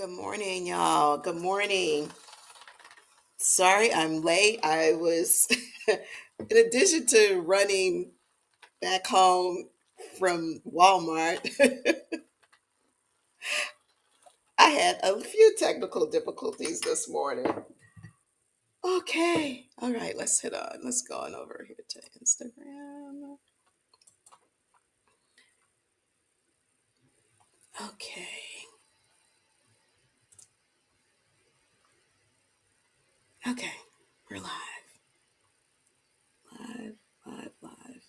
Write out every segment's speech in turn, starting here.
Good morning, y'all. Good morning. Sorry I'm late. I was, in addition to running back home from Walmart, I had a few technical difficulties this morning. Okay. All right. Let's hit on. Let's go on over here to Instagram. Okay. Okay. We're live. Live, live, live.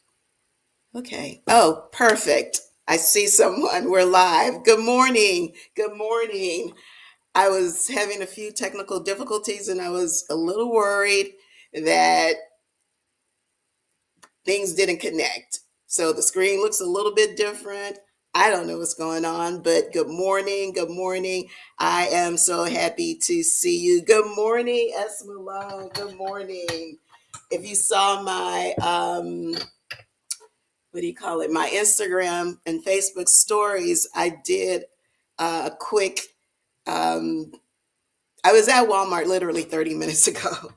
Okay. Oh, perfect. I see someone. We're live. Good morning. Good morning. I was having a few technical difficulties and I was a little worried that things didn't connect. So the screen looks a little bit different. I don't know what's going on, but good morning. Good morning. I am so happy to see you. Good morning, S. Malone. Good morning. If you saw my what do you call it? My Instagram and Facebook stories, I did a quick um, I was at Walmart literally 30 minutes ago.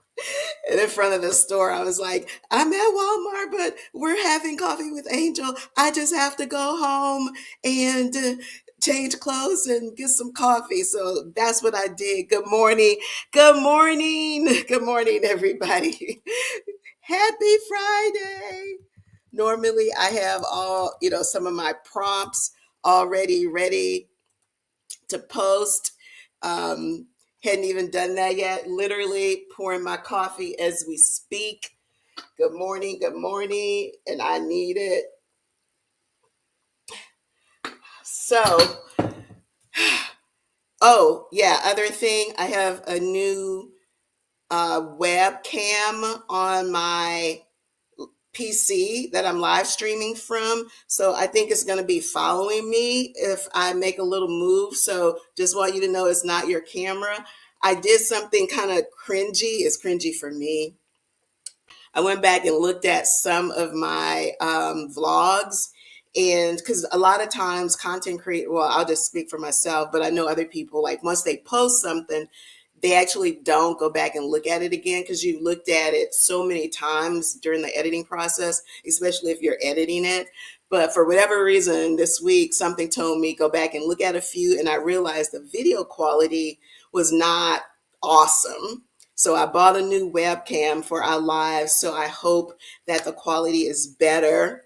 And in front of the store, I was like, I'm at Walmart, but we're having coffee with Angel. I just have to go home and change clothes and get some coffee. So that's what I did. Good morning. Good morning. Good morning, everybody. Happy Friday. Normally, I have some of my prompts already ready to post. Um, hadn't even done that yet. Literally pouring my coffee as we speak. Good morning, good morning. And I need it. So, oh, yeah, other thing, I have a new webcam on my PC that I'm live streaming from. So I think it's going to be following me if I make a little move. So just want you to know it's not your camera. I did something kind of cringy. It's cringy for me. I went back and looked at some of my vlogs. And because a lot of times content create, well, I'll just speak for myself, but I know other people, like once they post something, they actually don't go back and look at it again because you looked at it so many times during the editing process, especially if you're editing it. But for whatever reason, this week, something told me go back and look at a few, and I realized the video quality was not awesome. So I bought a new webcam for our lives. So I hope that the quality is better.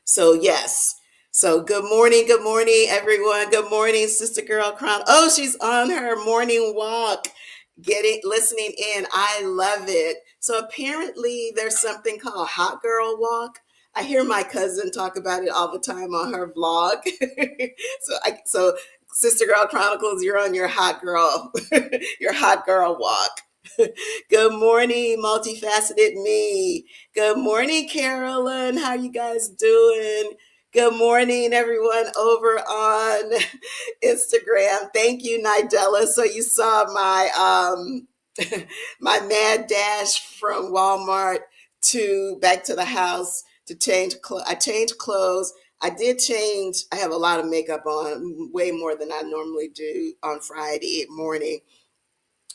So yes. So good morning, everyone. Good morning, Sister Girl Crown. Oh, she's on her morning walk, listening in. I love it. So apparently there's something called Hot Girl Walk. I hear my cousin talk about it all the time on her vlog. So Sister Girl Chronicles, you're on your hot girl, your hot girl walk. Good morning, multifaceted me. Good morning, Carolyn. How you guys doing? Good morning, everyone over on Instagram. Thank you, Nidella. So you saw my my mad dash from Walmart to back to the house to change clothes. I changed clothes. I did change. I have a lot of makeup on, way more than I normally do on Friday morning.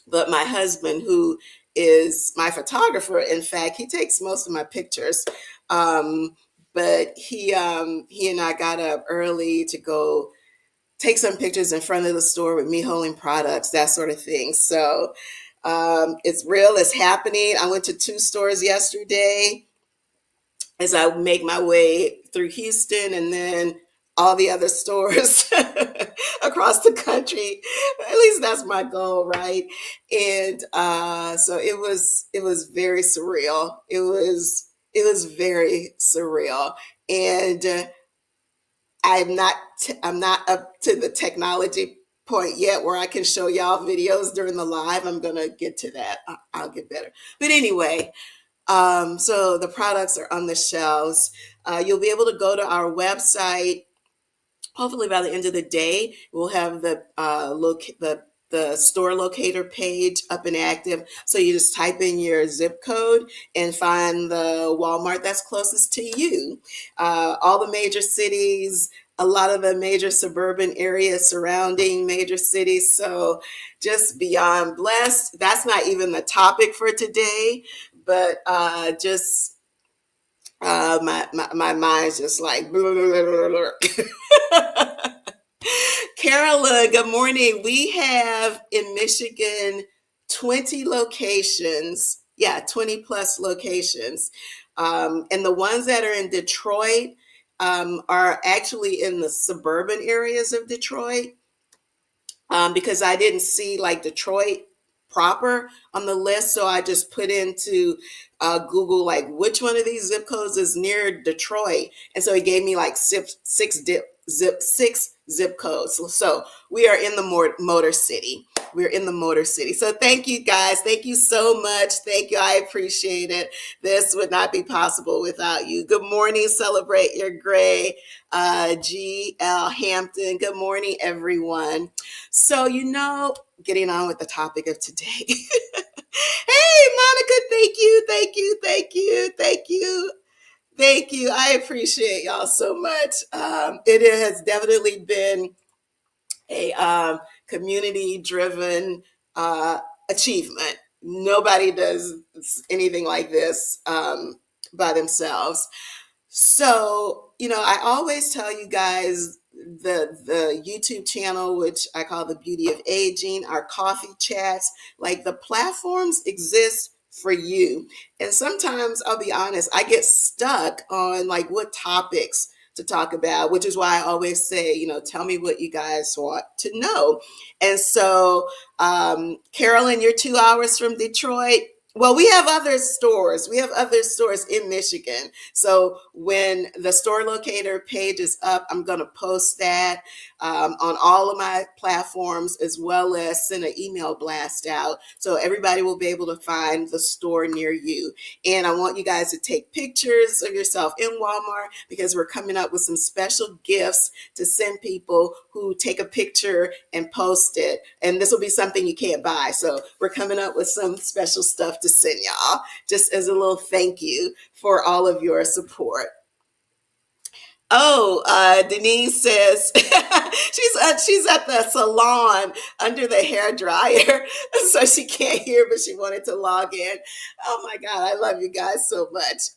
But my husband, who is my photographer, in fact, he takes most of my pictures. Um, but he and I got up early to go take some pictures in front of the store with me holding products, that sort of thing. So it's real, it's happening. I went to two stores yesterday as I make my way through Houston and then all the other stores across the country. At least that's my goal, right? And so it was very surreal. It was very surreal, and I'm not up to the technology point yet where I can show y'all videos during the live. I'm gonna get to that. I'll get better. But anyway, so the products are on the shelves. You'll be able to go to our website. Hopefully by the end of the day, we'll have the the store locator page up and active. So you just type in your zip code and find the Walmart that's closest to you. All the major cities, a lot of the major suburban areas surrounding major cities. So just beyond blessed. That's not even the topic for today, but just my mind's just like Carolyn, good morning. We have in Michigan 20 locations. Yeah, 20 plus locations. And the ones that are in Detroit are actually in the suburban areas of Detroit, because I didn't see like Detroit proper on the list. So I just put into Google, like, which one of these zip codes is near Detroit. And so it gave me like six zip codes. So we are in the Motor City. We're in the Motor City. So thank you guys. Thank you so much. Thank you. I appreciate it. This would not be possible without you. Good morning. Celebrate your gray. GL Hampton. Good morning, everyone. So, getting on with the topic of today. Hey, Monica, thank you, thank you, thank you, thank you. Thank you. I appreciate y'all so much. It has definitely been a community driven achievement. Nobody does anything like this by themselves. So, I always tell you guys the YouTube channel, which I call the Beauty of Aging, our coffee chats, like the platforms exist for you. And sometimes I'll be honest, I get stuck on like what topics to talk about, which is why I always say, tell me what you guys want to know. And so, Carolyn, you're 2 hours from Detroit. Well, we have other stores. We have other stores in Michigan. So when the store locator page is up, I'm going to post that on all of my platforms, as well as send an email blast out. So everybody will be able to find the store near you. And I want you guys to take pictures of yourself in Walmart, because we're coming up with some special gifts to send people who take a picture and post it. And this will be something you can't buy. So we're coming up with some special stuff to send y'all, just as a little thank you for all of your support. Oh, Denise says she's at the salon under the hair dryer, so she can't hear, but she wanted to log in. Oh my God, I love you guys so much.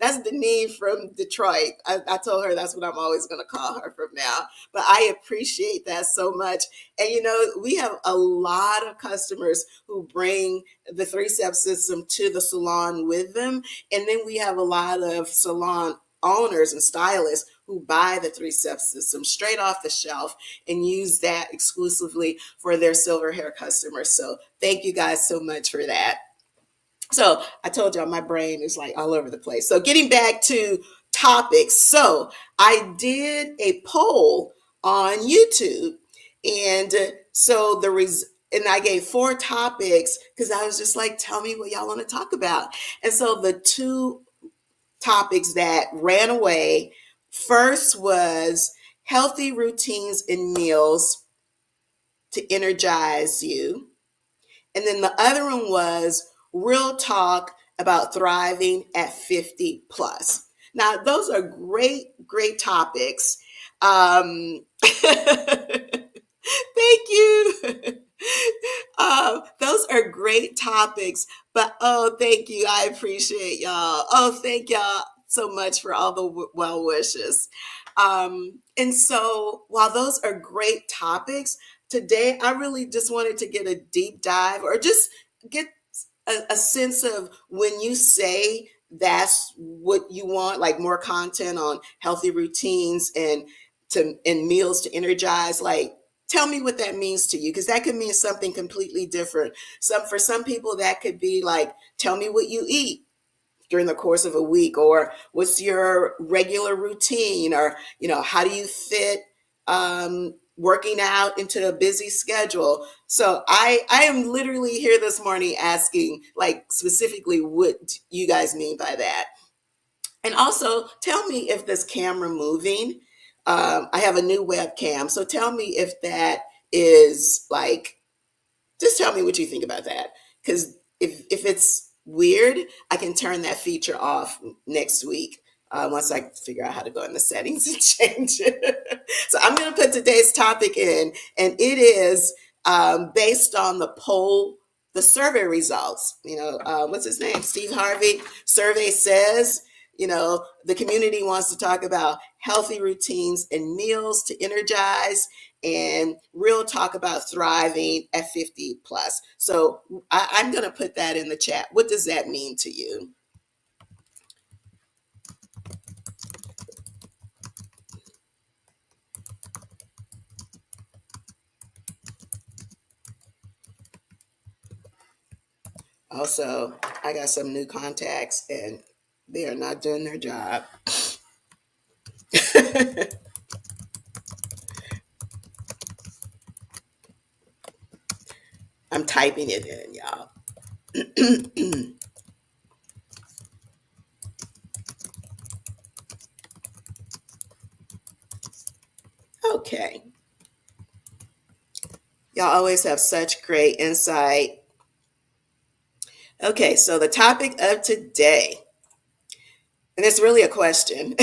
That's Denise from Detroit. I told her that's what I'm always going to call her from now. But I appreciate that so much. And we have a lot of customers who bring the three-step system to the salon with them, and then we have a lot of salon owners and stylists who buy the three-step system straight off the shelf and use that exclusively for their silver hair customers. So thank you guys so much for that. So I told y'all my brain is like all over the place. So getting back to topics. So I did a poll on YouTube, and so and I gave 4 topics, because I was just like, tell me what y'all want to talk about. And so the 2 topics that ran away first was healthy routines and meals to energize you. And then the other one was real talk about thriving at 50 plus. Now, those are great topics. Thank you. Those are great topics, but thank you. I appreciate y'all. Oh, thank y'all so much for all the well wishes. And so while those are great topics, today I really just wanted to get a deep dive, or just get a sense of, when you say that's what you want, like more content on healthy routines and meals to energize, like, tell me what that means to you, because that could mean something completely different. For some people, that could be like, tell me what you eat during the course of a week, or what's your regular routine, or how do you fit working out into a busy schedule. So I am literally here this morning asking, like, specifically what you guys mean by that. And also tell me if this camera moving. I have a new webcam, so tell me if that is like, just tell me what you think about that. Because if it's weird, I can turn that feature off next week, once I figure out how to go in the settings and change it. So I'm going to put today's topic in, and it is based on the poll, the survey results. What's his name? Steve Harvey. Survey says, the community wants to talk about healthy routines and meals to energize, and real talk about thriving at 50 plus. So I'm going to put that in the chat. What does that mean to you? Also, I got some new contacts and they are not doing their job. I'm typing it in, y'all. Okay. Y'all always have such great insight. Okay, so the topic of today, and it's really a question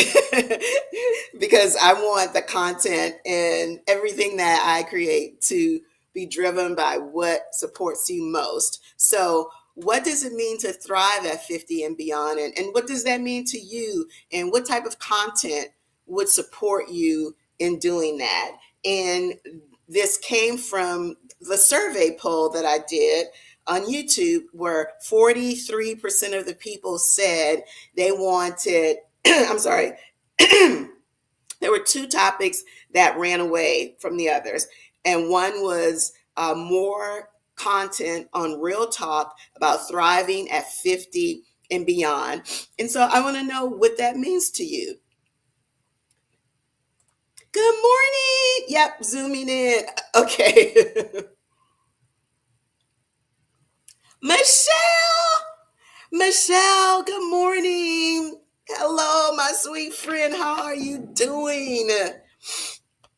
because I want the content and everything that I create to be driven by what supports you most. So, what does it mean to thrive at 50 and beyond? And what does that mean to you? And what type of content would support you in doing that? And this came from the survey poll that I did on YouTube, where 43% of the people said they wanted, I'm sorry, there were two topics that ran away from the others. And one was more content on real talk about thriving at 50 and beyond. And so I want to know what that means to you. Good morning. Yep, zooming in. Okay. Michelle. Michelle, good morning. Hello, my sweet friend. How are you doing?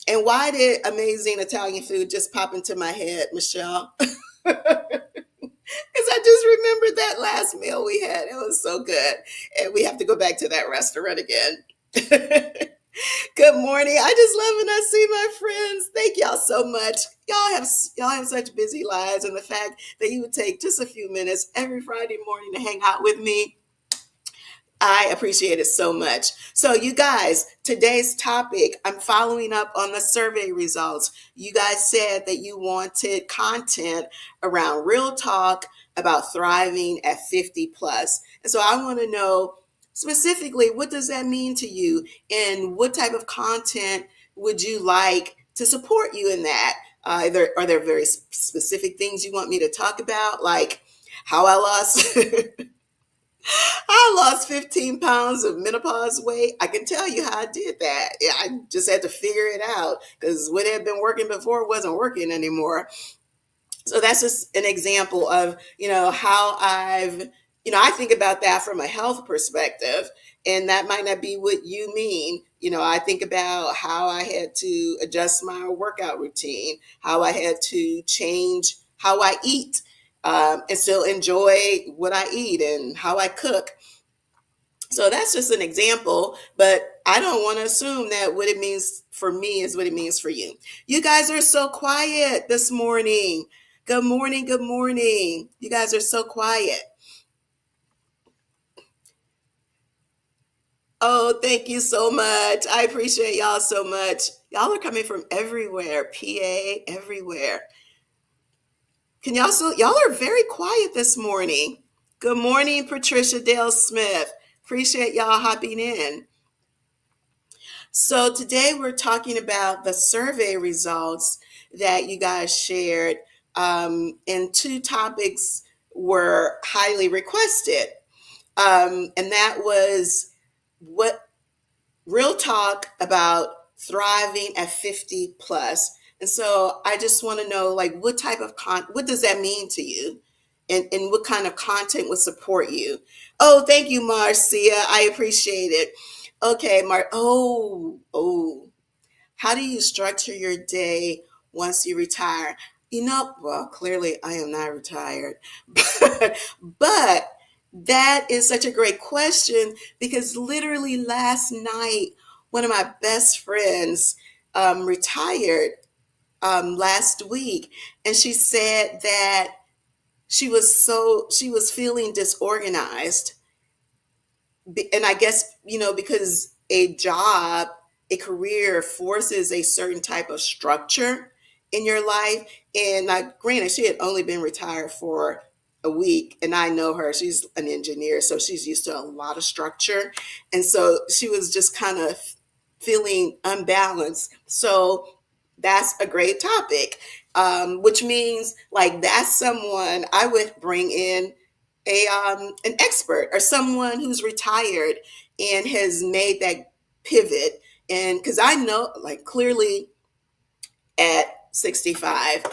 And why did amazing Italian food just pop into my head, Michelle? Because I just remembered that last meal we had. It was so good. And we have to go back to that restaurant again. Good morning. I just love when I see my friends. Thank y'all so much. Y'all have such busy lives, and the fact that you would take just a few minutes every Friday morning to hang out with me, I appreciate it so much. So, you guys, today's topic, I'm following up on the survey results. You guys said that you wanted content around real talk about thriving at 50 plus. And so I want to know specifically, what does that mean to you? And what type of content would you like to support you in that? Are there very specific things you want me to talk about, like how I lost I lost 15 pounds of menopause weight. I can tell you how I did that. Yeah, I just had to figure it out because what had been working before wasn't working anymore. So that's just an example of, how I think about that from a health perspective. And that might not be what you mean. I think about how I had to adjust my workout routine, how I had to change how I eat, and still enjoy what I eat and how I cook. So that's just an example, but I don't want to assume that what it means for me is what it means for you. You guys are so quiet this morning. Good morning. Good morning. You guys are so quiet. Oh, thank you so much. I appreciate y'all so much. Y'all are coming from everywhere, PA, everywhere. Y'all are very quiet this morning. Good morning, Patricia Dale Smith. Appreciate y'all hopping in. So today we're talking about the survey results that you guys shared, and two topics were highly requested, and that was what real talk about thriving at 50 plus. And so I just want to know, like, what type of what does that mean to you? And what kind of content would support you? Oh, thank you, Marcia. I appreciate it. Okay, How do you structure your day once you retire? Well, clearly I am not retired, but that is such a great question because literally last night, one of my best friends retired last week, and she said that she was feeling disorganized, and I guess, because a career forces a certain type of structure in your life. And like, granted, she had only been retired for a week, and I know her, she's an engineer, so she's used to a lot of structure. And so she was just kind of feeling unbalanced. So that's a great topic, which means like that's someone I would bring in an expert or someone who's retired and has made that pivot. And because I know, like, clearly at 65,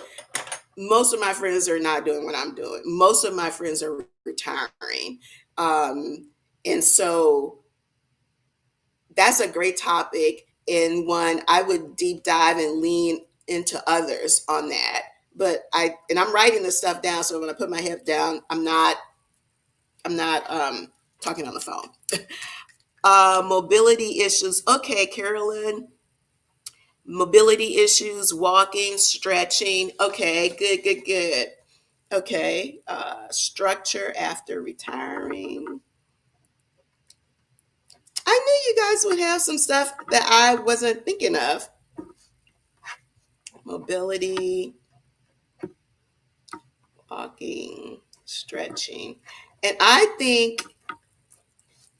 most of my friends are not doing what I'm doing. Most of my friends are retiring. And so that's a great topic, and one I would deep dive and lean into others on that. But I'm writing this stuff down, so when I put my head down, I'm not talking on the phone. Mobility issues. Okay, Carolyn. Mobility issues, walking, stretching. Okay, good, good, good. Okay, structure after retiring. I knew you guys would have some stuff that I wasn't thinking of. Mobility, walking, stretching. And I think,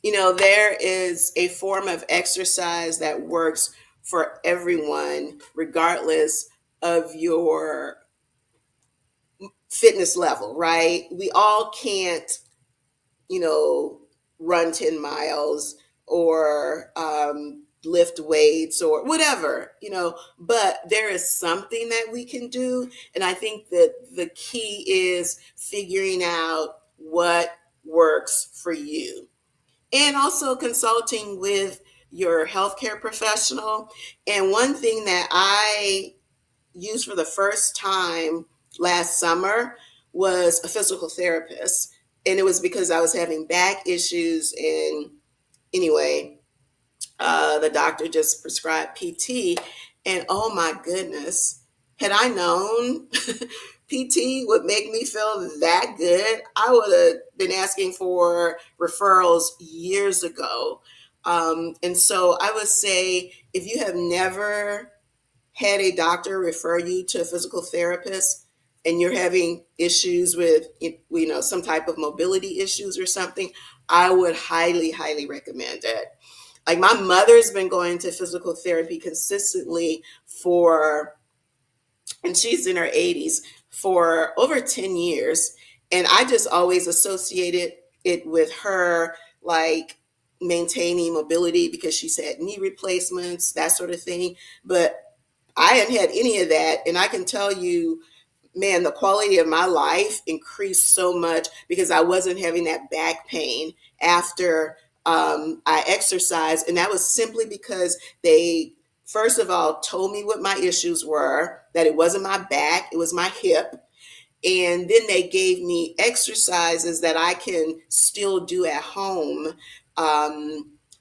there is a form of exercise that works for everyone, regardless of your fitness level, right? We all can't, you know, run 10 miles or lift weights or whatever, but there is something that we can do. And I think that the key is figuring out what works for you, and also consulting with your healthcare professional. And one thing that I used for the first time last summer was a physical therapist. And it was because I was having back issues. And anyway, the doctor just prescribed PT. And oh my goodness, had I known PT would make me feel that good, I would have been asking for referrals years ago. And so I would say if you have never had a doctor refer you to a physical therapist and you're having issues with, some type of mobility issues or something, I would highly, highly recommend it. Like, my mother's been going to physical therapy consistently and she's in her 80s, for over 10 years. And I just always associated it with her, like, maintaining mobility because she's had knee replacements, that sort of thing. But I hadn't had any of that. And I can tell you, man, the quality of my life increased so much because I wasn't having that back pain after I exercised. And that was simply because they, first of all, told me what my issues were, that it wasn't my back, it was my hip. And then they gave me exercises that I can still do at home,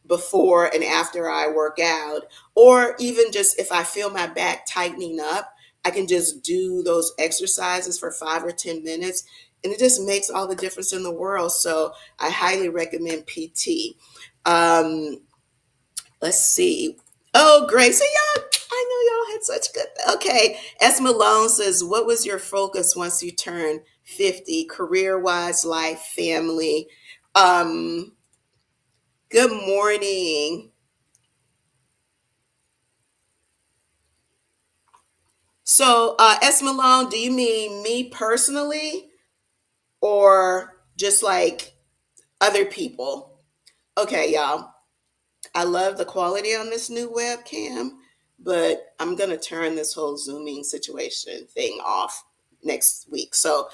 before and after I work out. Or even just if I feel my back tightening up, I can just do those exercises for 5 or 10 minutes. And it just makes all the difference in the world. So I highly recommend PT. Um, let's see. Oh, great. So y'all, I know y'all had such good. Okay. S. Malone says, what was your focus once you turned 50? Career wise, life, family. Um, good morning. So, S. Malone, do you mean me personally or just like other people? Okay, y'all. I love the quality on this new webcam, but I'm gonna turn this whole zooming situation thing off next week. So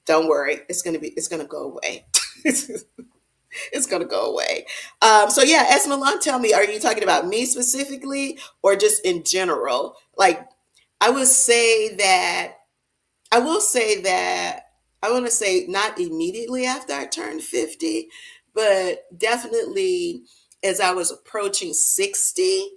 don't worry, it's gonna go away. It's gonna go away. So yeah, Esmalon, tell me, are you talking about me specifically or just in general? Like, I would say that I will say that I want to say not immediately after I turned 50, but definitely as I was approaching 60,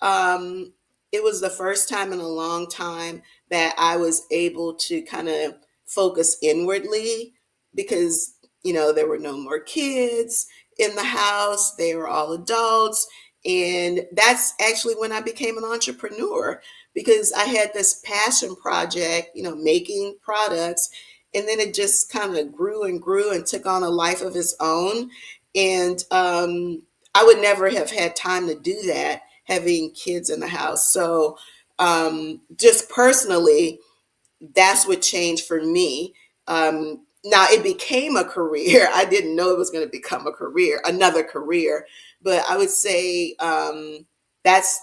um, it was the first time in a long time that I was able to kind of focus inwardly because, there were no more kids in the house, they were all adults. And that's actually when I became an entrepreneur because I had this passion project, making products. And then it just kind of grew and grew and took on a life of its own. And I would never have had time to do that having kids in the house. So just personally, that's what changed for me. Now it became a career. I didn't know it was going to become a career, another career, but I would say that's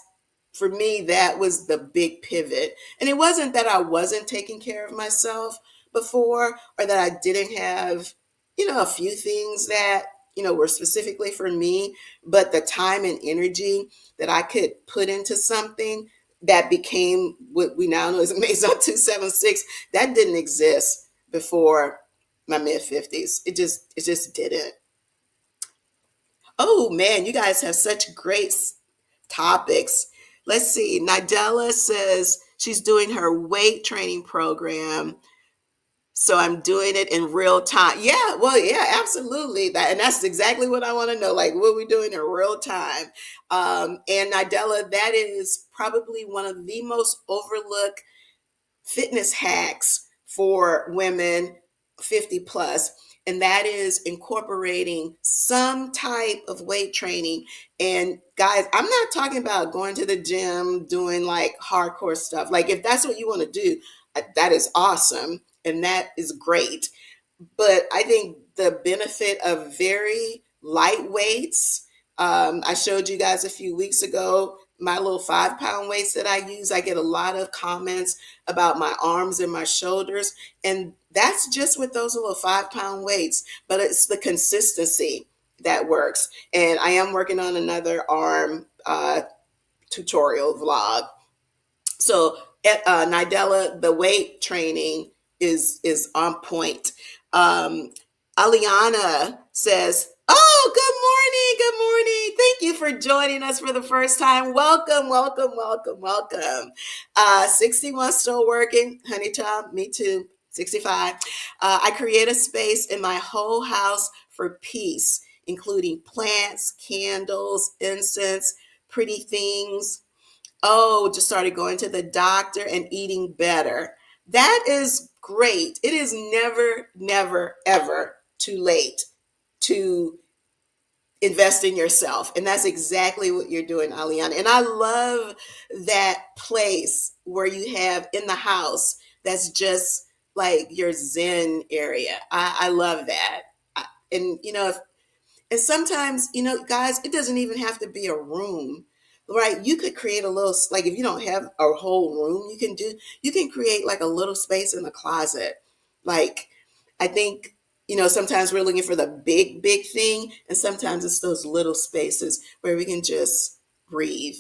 for me, that was the big pivot. And it wasn't that I wasn't taking care of myself before or that I didn't have, a few things that, were specifically for me, but the time and energy that I could put into something that became what we now know as Maison 276, that didn't exist before my mid 50s. It just didn't. Oh man, you guys have such great topics. Let's see. Nadella says she's doing her weight training program. So I'm doing it in real time. Yeah, well, yeah, absolutely. And that's exactly what I want to know. Like, what we doing in real time? And Nadella, that is probably one of the most overlooked fitness hacks for women 50 plus, and that is incorporating some type of weight training. And guys, I'm not talking about going to the gym doing like hardcore stuff. Like if that's what you want to do, that is awesome and that is great. But I think the benefit of very light weights, I showed you guys a few weeks ago my little 5 pound weights that I use. I get a lot of comments about my arms and my shoulders, and that's just with those little 5 pound weights, but it's the consistency that works. And I am working on another arm tutorial vlog. So at Nidella, the weight training is on point. Um, Aliana says, "Oh, good morning, good morning. Thank you for joining us for the first time. Welcome, welcome, welcome, welcome. 61 still working, honey child. Me too. 65. I create a space in my whole house for peace, including plants, candles, incense, pretty things. Oh, just started going to the doctor and eating better. That is great. It is never, never, ever too late to invest in yourself. And that's exactly what you're doing, Aliana. And I love that place where you have in the house that's just like your Zen area. I love that. And, if and sometimes, guys, it doesn't even have to be a room, right? You could create a little, like if you don't have a whole room, you can create like a little space in the closet. Like, I think, sometimes we're looking for the big, big thing. And sometimes it's those little spaces where we can just breathe.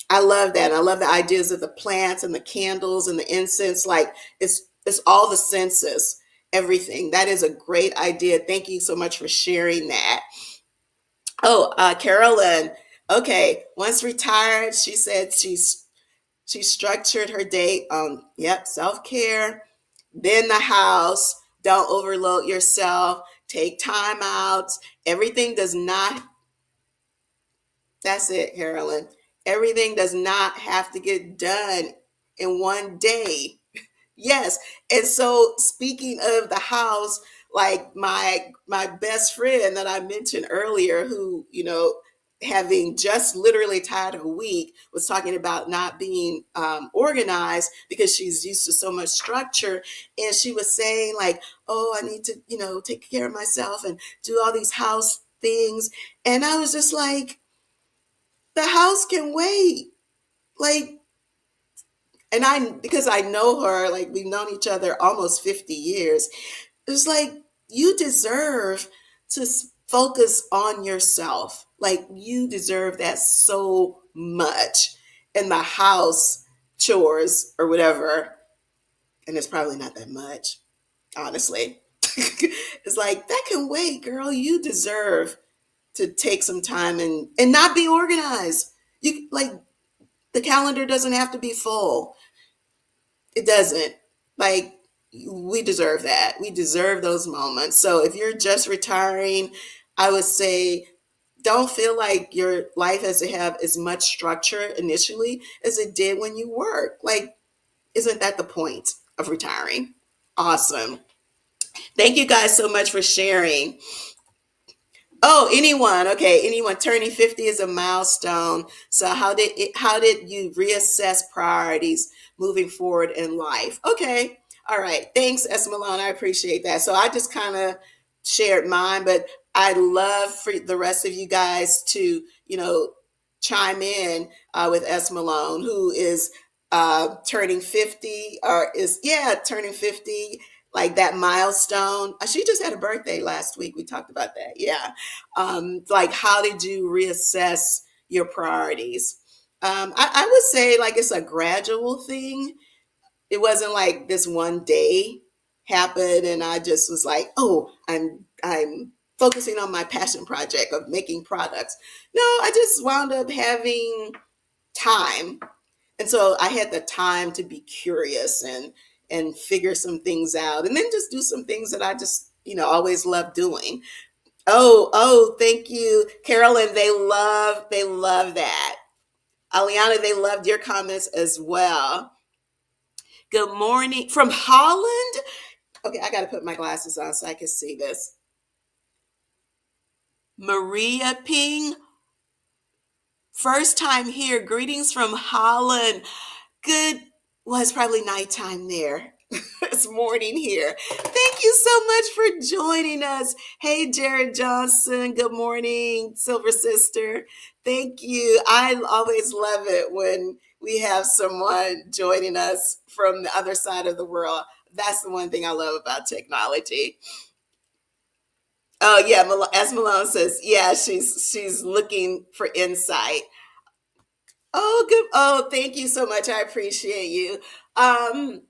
I love that. I love the ideas of the plants and the candles and the incense. Like it's all the senses, everything. That is a great idea. Thank you so much for sharing that. Oh, Carolyn. Okay, once retired, she said she structured her day on self care, then the house. Don't overload yourself. Take time out. Everything does not. That's it, Carolyn. Everything does not have to get done in one day. Yes. And so speaking of the house, like my best friend that I mentioned earlier, who, having just literally tired a week, was talking about not being organized because she's used to so much structure. And she was saying like, oh, I need to, take care of myself and do all these house things. And I was just like, the house can wait. Like, and because I know her, like we've known each other almost 50 years, it's like you deserve to focus on yourself. Like you deserve that so much. And the house chores or whatever, and it's probably not that much, honestly. It's like that can wait, girl. You deserve to take some time and not be organized. You like the calendar doesn't have to be full. It doesn't. Like we deserve that. We deserve those moments. So if you're just retiring, I would say don't feel like your life has to have as much structure initially as it did when you work. Like, isn't that the point of retiring? Awesome. Thank you guys so much for sharing. Oh, anyone. Okay, anyone turning 50 is a milestone. So how did you reassess priorities moving forward in life? Okay. All right. Thanks, S. Malone. I appreciate that. So I just kind of shared mine, but I'd love for the rest of you guys to, chime in with S. Malone, who is turning 50 or is, yeah, turning 50, like that milestone. She just had a birthday last week. We talked about that. Yeah. Like, how did you reassess your priorities? I would say like it's a gradual thing. It wasn't like this one day happened and I just was like, oh, I'm focusing on my passion project of making products. No, I just wound up having time, and so I had the time to be curious and figure some things out, and then just do some things that I just always love doing. Oh, thank you, Carolyn. They love that. Aliana, they loved your comments as well. Good morning from Holland. Okay, I got to put my glasses on so I can see this. Maria Ping, first time here. Greetings from Holland. Good. Well, it's probably nighttime there. It's morning here. Thank you so much for joining us. Hey, Jared Johnson. Good morning, Silver Sister. Thank you. I always love it when we have someone joining us from the other side of the world. That's the one thing I love about technology. Oh yeah, as Malone says, yeah, she's looking for insight. Oh, good. Oh, thank you so much. I appreciate you. Um,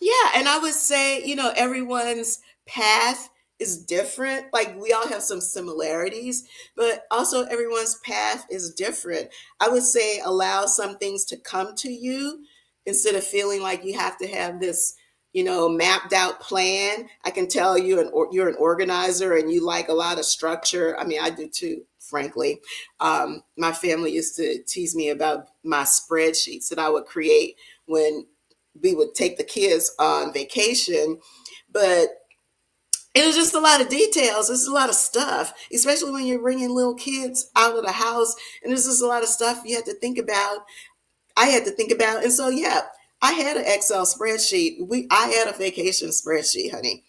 Yeah, and I would say, everyone's path is different. Like we all have some similarities, but also everyone's path is different. I would say allow some things to come to you instead of feeling like you have to have this, mapped out plan. I can tell you're an organizer and you like a lot of structure. I mean, I do too, frankly. My family used to tease me about my spreadsheets that I would create when we would take the kids on vacation, but it was just a lot of details. It's a lot of stuff, especially when you're bringing little kids out of the house. And there's just a lot of stuff you had to think about. I had to think about, and so yeah, I had an Excel spreadsheet. I had a vacation spreadsheet, honey,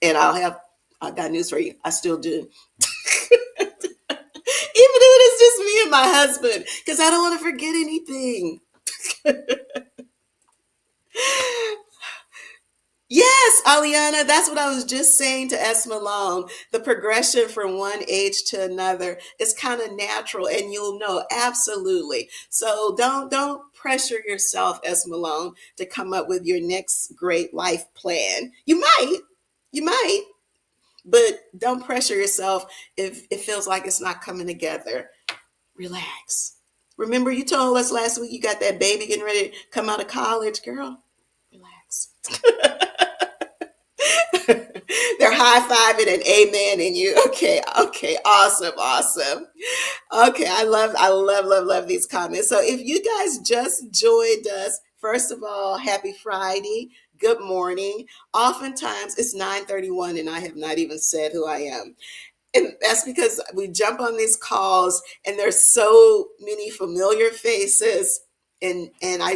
and I got news for you. I still do, even if it is just me and my husband, because I don't want to forget anything. Yes, Aliana, that's what I was just saying to S. Malone. The progression from one age to another is kind of natural, and you'll know absolutely. So don't pressure yourself, S. Malone, to come up with your next great life plan. You might, but don't pressure yourself if it feels like it's not coming together. Relax. Remember, you told us last week you got that baby getting ready to come out of college, girl. Relax. They're high fiving and amen in you. Okay, awesome. Okay, I love these comments. So if you guys just joined us, first of all, happy Friday. Good morning. Oftentimes it's 9:31 and I have not even said who I am. And that's because we jump on these calls and there's so many familiar faces, and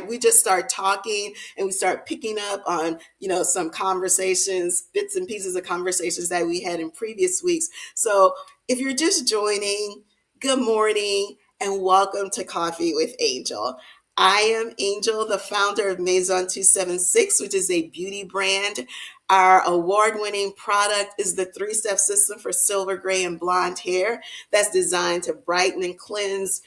we just start talking and we start picking up on some conversations, bits and pieces of conversations that we had in previous weeks. So if you're just joining, good morning and welcome to Coffee with Angel. I am Angel, the founder of Maison 276, which is a beauty brand. Our award-winning product is the three-step system for silver, gray, and blonde hair that's designed to brighten and cleanse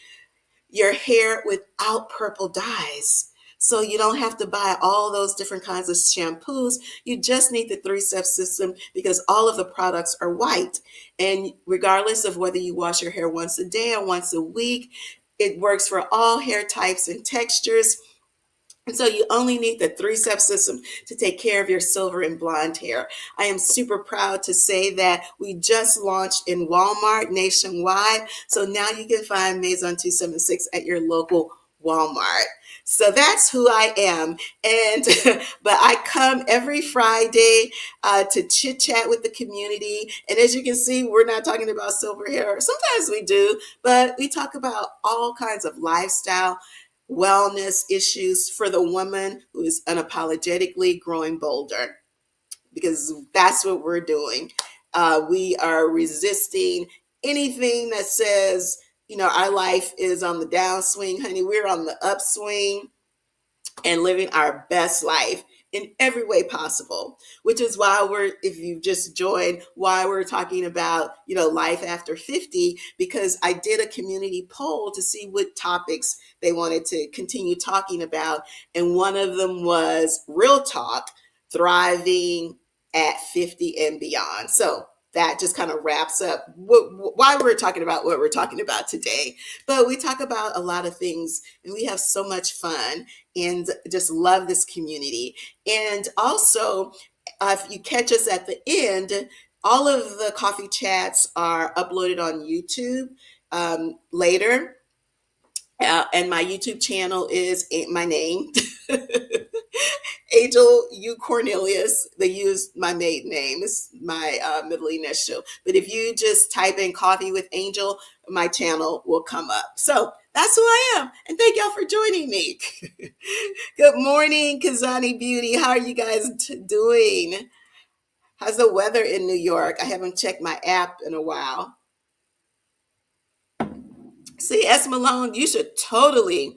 your hair without purple dyes. So you don't have to buy all those different kinds of shampoos. You just need the three-step system because all of the products are white. And regardless of whether you wash your hair once a day or once a week, it works for all hair types and textures. And so you only need the three-step system to take care of your silver and blonde hair. I am super proud to say that we just launched in Walmart nationwide. So now you can find Maison 276 at your local Walmart. So that's who I am. And but I come every Friday to chit chat with the community. And as you can see, we're not talking about silver hair. Sometimes we do, but we talk about all kinds of lifestyle wellness issues for the woman who is unapologetically growing bolder, because that's what we're doing. We are resisting anything that says, our life is on the downswing, honey. We're on the upswing and living our best life in every way possible, which is why if you've just joined, why we're talking about, life after 50, because I did a community poll to see what topics they wanted to continue talking about. And one of them was real talk, thriving at 50 and beyond. So that just kind of wraps up why we're talking about what we're talking about today. But we talk about a lot of things and we have so much fun and just love this community. And also, if you catch us at the end, all of the coffee chats are uploaded on YouTube later. And my YouTube channel is my name, Angel U Cornelius. They use my maiden name. It's my middle initial. But if you just type in Coffee with Angel, my channel will come up. So that's who I am. And thank y'all for joining me. Good morning, Kazani Beauty. How are you guys doing? How's the weather in New York? I haven't checked my app in a while. See, S. Malone, you should totally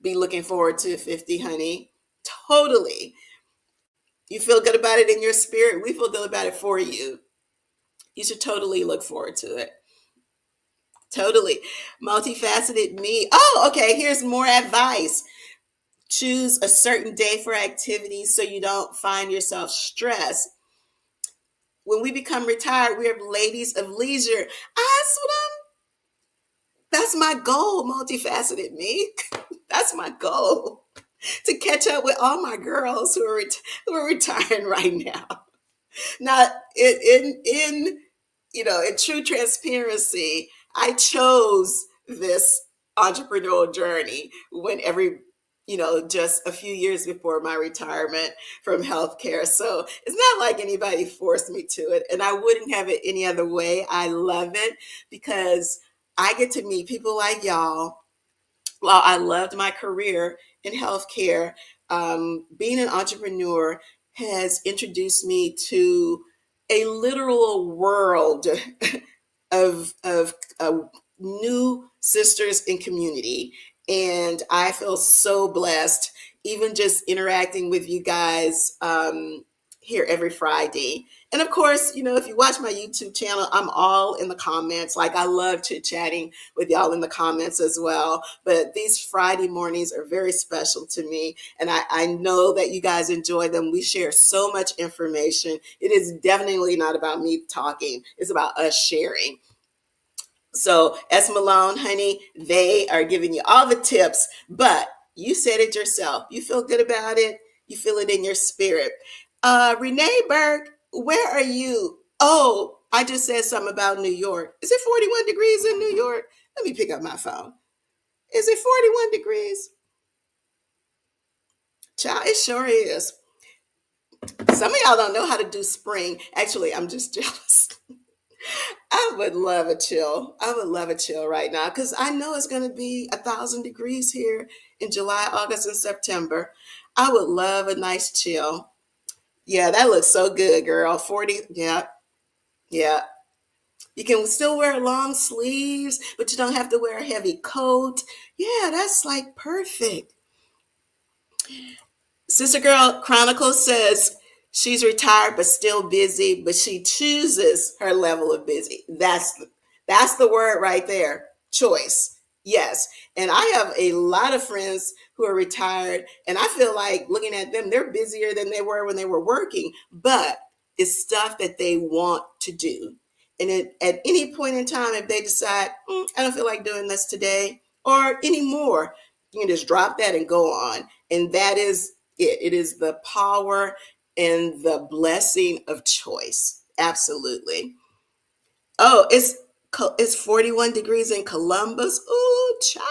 be looking forward to 50, honey. Totally. You feel good about it in your spirit. We feel good about it for you. You should totally look forward to it. Totally. Multifaceted me. Oh, okay. Here's more advice. Choose a certain day for activities so you don't find yourself stressed. When we become retired, we're ladies of leisure. That's my goal, multifaceted me. That's my goal. To catch up with all my girls who are retiring right now. Now, in true transparency, I chose this entrepreneurial journey just a few years before my retirement from healthcare. So it's not like anybody forced me to it, and I wouldn't have it any other way. I love it because I get to meet people like y'all. While I loved my career in healthcare, being an entrepreneur has introduced me to a literal world of new sisters in community. And I feel so blessed, even just interacting with you guys here every Friday. And of course, if you watch my YouTube channel, I'm all in the comments. Like, I love chit chatting with y'all in the comments as well. But these Friday mornings are very special to me. And I know that you guys enjoy them. We share so much information. It is definitely not about me talking, it's about us sharing. So, S. Malone, honey, they are giving you all the tips, but you said it yourself. You feel good about it. You feel it in your spirit. Renee Burke, where are you? Oh, I just said something about New York. Is it 41 degrees in New York? Let me pick up my phone. Is it 41 degrees? Child, it sure is. Some of y'all don't know how to do spring. Actually, I'm just jealous. I would love a chill. I would love a chill right now because I know it's going to be 1,000 degrees here in July, August, and September. I would love a nice chill. Yeah, that looks so good, girl. 40. Yeah, yeah. You can still wear long sleeves, but you don't have to wear a heavy coat. Yeah, that's like perfect. Sister Girl Chronicles says she's retired but still busy, but she chooses her level of busy. That's the word right there. Choice. Yes. And I have a lot of friends who are retired, and I feel like looking at them, they're busier than they were when they were working, but it's stuff that they want to do. And at any point in time, if they decide, I don't feel like doing this today or anymore, you can just drop that and go on. And that is it. It is the power and the blessing of choice. Absolutely. Oh, it's 41 degrees in Columbus. Ooh, child.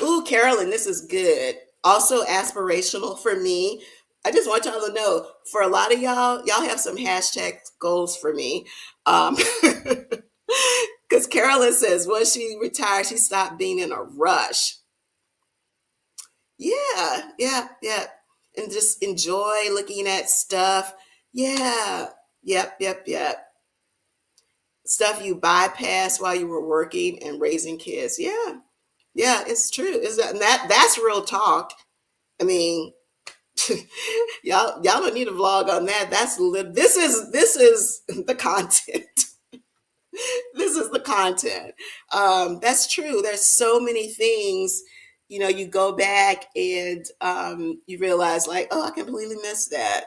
Ooh, Carolyn, this is good. Also aspirational for me. I just want y'all to know, for a lot of y'all have some hashtag goals for me. Um, because Carolyn says once she retired, she stopped being in a rush. Yeah, yeah, yeah. And just enjoy looking at stuff. Yeah. Yep, yep, yep. Stuff you bypassed while you were working and raising kids. Yeah. Yeah, it's true. Is that's real talk. I mean, y'all don't need a vlog on that. This is the content. This is the content. That's true. There's so many things, you go back and you realize like, oh, I completely missed that.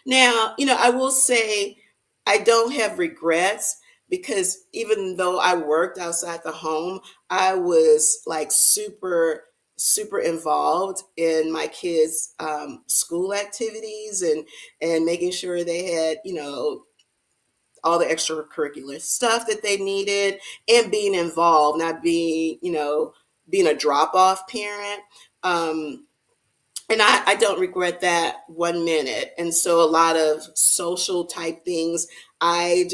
Now, I will say I don't have regrets because even though I worked outside the home, I was like super, super involved in my kids' school activities and making sure they had, all the extracurricular stuff that they needed and being involved, not being a drop off parent. Um, and I don't regret that one minute. And so a lot of social type things, I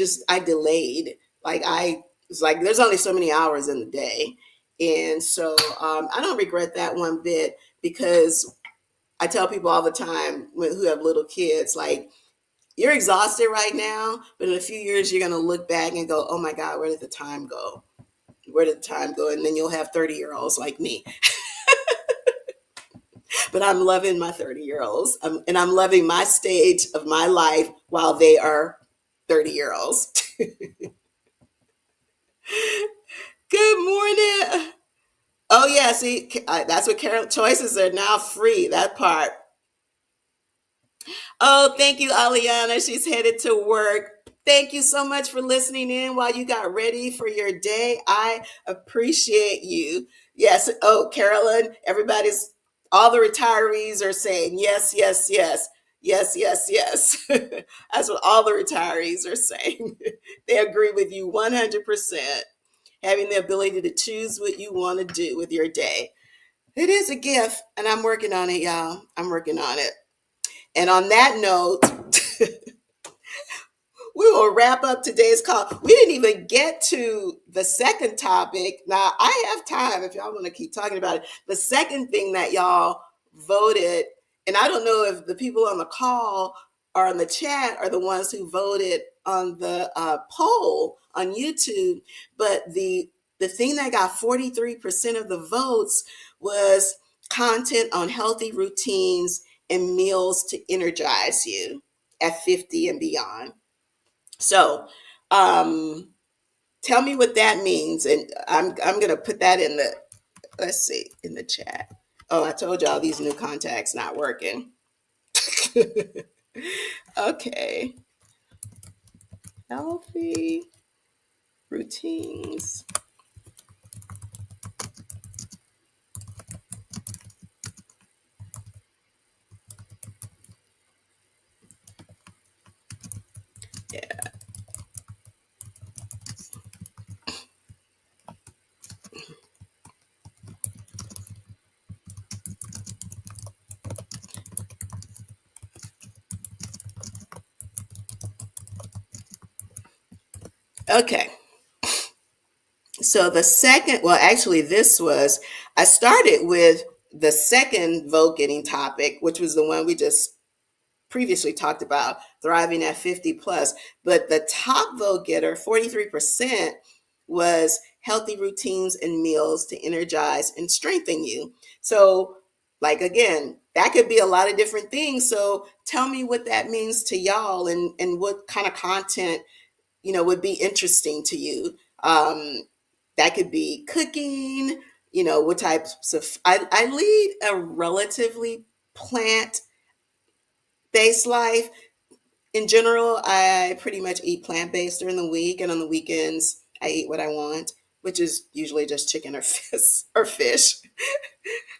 delayed. Like I was like, there's only so many hours in the day. And so I don't regret that one bit because I tell people all the time who have little kids, like, you're exhausted right now, but in a few years, you're going to look back and go, oh my God, where did the time go? Where did the time go? And then you'll have 30-year-olds like me. But I'm loving my 30-year-olds, and I'm loving my stage of my life while they are 30-year-olds. Good morning. Oh, yeah. See, that's what Carol choices are now free. That part. Oh, thank you, Aliana. She's headed to work. Thank you so much for listening in while you got ready for your day. I appreciate you. Yes. Oh, Carolyn, all the retirees are saying yes, yes, yes, yes, yes, yes. That's what all the retirees are saying. They agree with you 100%. Having the ability to choose what you want to do with your day. It is a gift, and I'm working on it, y'all. I'm working on it. And on that note, we will wrap up today's call. We didn't even get to the second topic. Now, I have time if y'all want to keep talking about it. The second thing that y'all voted, and I don't know if the people on the call or in the chat are the ones who voted on the poll on YouTube, but the thing that got 43% of the votes was content on healthy routines and meals to energize you at 50 and beyond. So, tell me what that means, and I'm gonna put that in the let's see in the chat. Oh, I told y'all these new contacts not working. Okay, healthy routines. Yeah. Okay. So the second, well, actually, I started with the second vote getting topic, which was the one we just previously talked about, thriving at 50 plus. But the top vote getter, 43%, was healthy routines and meals to energize and strengthen you. So, like, again, that could be a lot of different things. So tell me what that means to y'all and what kind of content, would be interesting to you. Um, that could be cooking, what types of, I lead a relatively plant based life. In general, I pretty much eat plant based during the week, and on the weekends, I eat what I want, which is usually just chicken or fish. Or fish.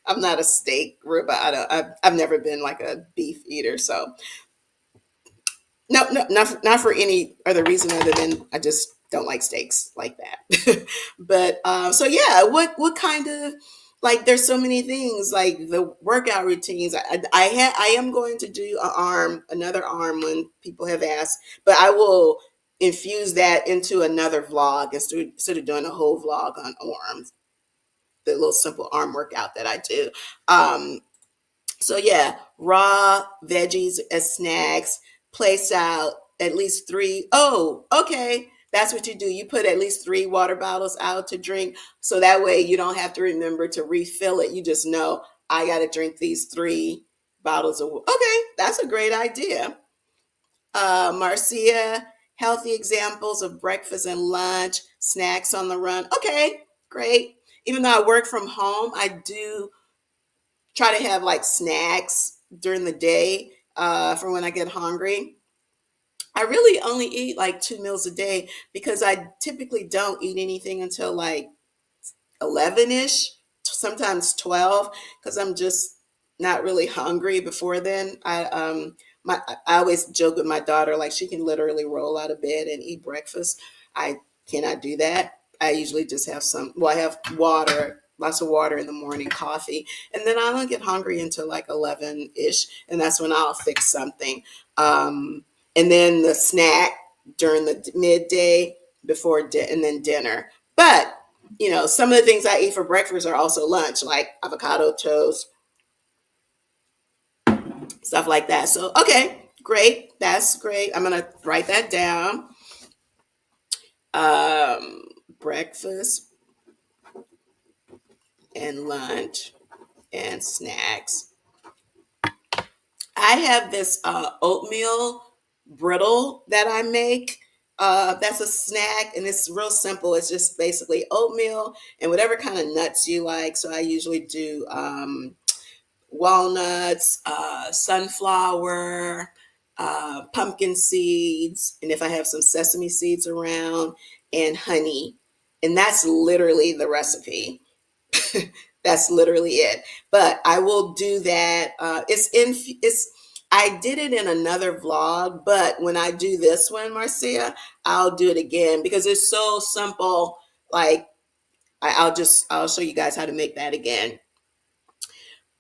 I'm not a steak rib. I've never been like a beef eater, so no, no, not for any other reason other than I just don't like steaks like that. But so yeah, what kind of, like, there's so many things like the workout routines. I am going to do another arm when people have asked, but I will infuse that into another vlog instead of doing a whole vlog on arms, the little simple arm workout that I do. So yeah, raw veggies as snacks. Place out at least three. Oh, okay. That's what you do. You put at least three water bottles out to drink. So that way you don't have to remember to refill it. You just know I got to drink these three bottles of. Okay, that's a great idea. Marcia, healthy examples of breakfast and lunch, snacks on the run. Okay, great. Even though I work from home, I do try to have like snacks during the day for when I get hungry. I really only eat like 2 meals a day because I typically don't eat anything until like 11ish, sometimes 12, because I'm just not really hungry before then. I always joke with my daughter, like, she can literally roll out of bed and eat breakfast. I cannot do that. I usually just have I have water, lots of water in the morning, coffee, and then I don't get hungry until like 11ish, and that's when I'll fix something. Um, and then the snack during the midday and then dinner. But some of the things I eat for breakfast are also lunch, like avocado toast, stuff like that. So, okay, great. That's great. I'm going to write that down. Breakfast and lunch and snacks. I have this oatmeal brittle that I make. That's a snack, and it's real simple. It's just basically oatmeal and whatever kind of nuts you like. So I usually do walnuts, sunflower, pumpkin seeds, and if I have some sesame seeds around, and honey. And that's literally the recipe. That's literally it. But I will do that. I did it in another vlog, but when I do this one, Marcia, I'll do it again because it's so simple. Like, I'll show you guys how to make that again.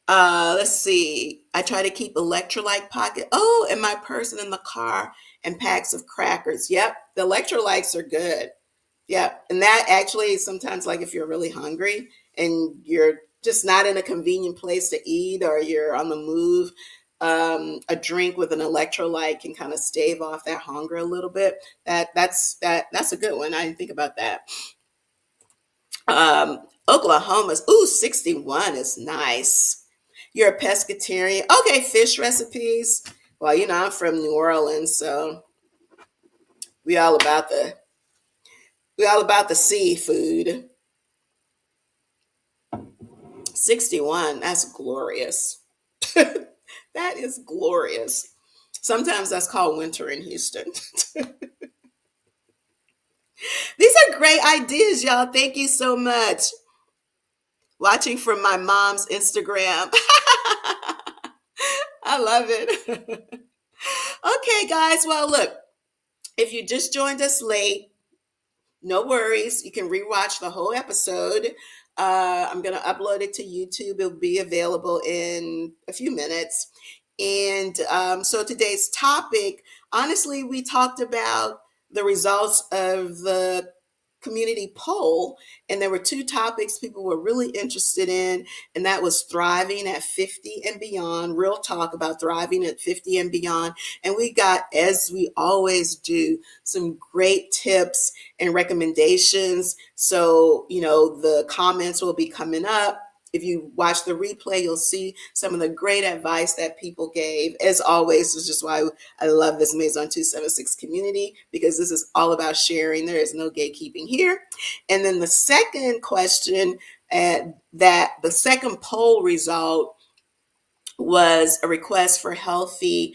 Let's see. I try to keep electrolyte pocket. Oh, and my purse and in the car and packs of crackers. Yep, the electrolytes are good. Yep, and that actually sometimes, like if you're really hungry and you're just not in a convenient place to eat or you're on the move, a drink with an electrolyte can kind of stave off that hunger a little bit. That's a good one. I didn't think about that. Oklahoma's 61 is nice. You're a pescatarian. Okay, fish recipes. Well, I'm from New Orleans, so we all about the we all about the seafood. 61, that's glorious. That is glorious. Sometimes that's called winter in Houston. These are great ideas, y'all. Thank you so much. Watching from my mom's Instagram. I love it. Okay, guys. Well, look, if you just joined us late, no worries. You can rewatch the whole episode. I'm going to upload it to YouTube. It'll be available in a few minutes. And so today's topic, honestly, we talked about the results of the community poll, and there were two topics people were really interested in, and that was thriving at 50 and beyond, real talk about thriving at 50 and beyond. And we got, as we always do, some great tips and recommendations. So the comments will be coming up, if you watch the replay, you'll see some of the great advice that people gave. As always, this is just why I love this Maison 276 community, because this is all about sharing. There is no gatekeeping here. And then the second question, that the second poll result was a request for healthy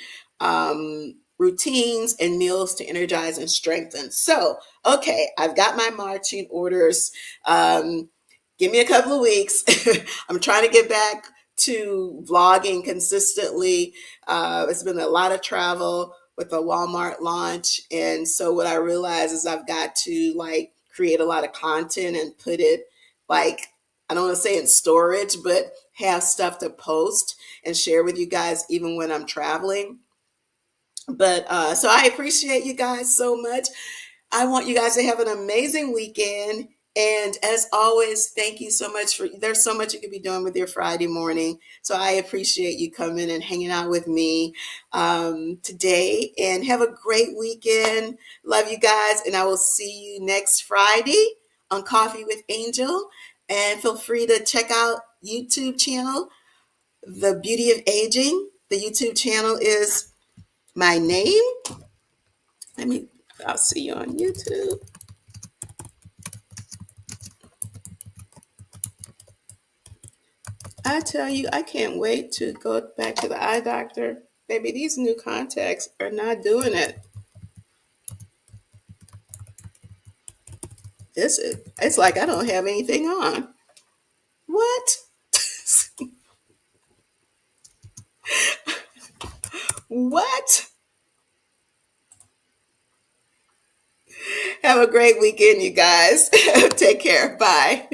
routines and meals to energize and strengthen. So, okay, I've got my marching orders. Give me a couple of weeks. I'm trying to get back to vlogging consistently. It's been a lot of travel with the Walmart launch. And so what I realized is I've got to like create a lot of content and put it like, I don't want to say in storage, but have stuff to post and share with you guys even when I'm traveling. But so I appreciate you guys so much. I want you guys to have an amazing weekend. And as always, thank you so much for, there's so much you could be doing with your Friday morning. So I appreciate you coming and hanging out with me today, and have a great weekend. Love you guys. And I will see you next Friday on Coffee with Angel. And feel free to check out YouTube channel, The Beauty of Aging. The YouTube channel is my name. Let me, I'll see you on YouTube. I tell you, I can't wait to go back to the eye doctor. Baby, these new contacts are not doing it. It's like I don't have anything on. What? What? Have a great weekend, you guys. Take care. Bye.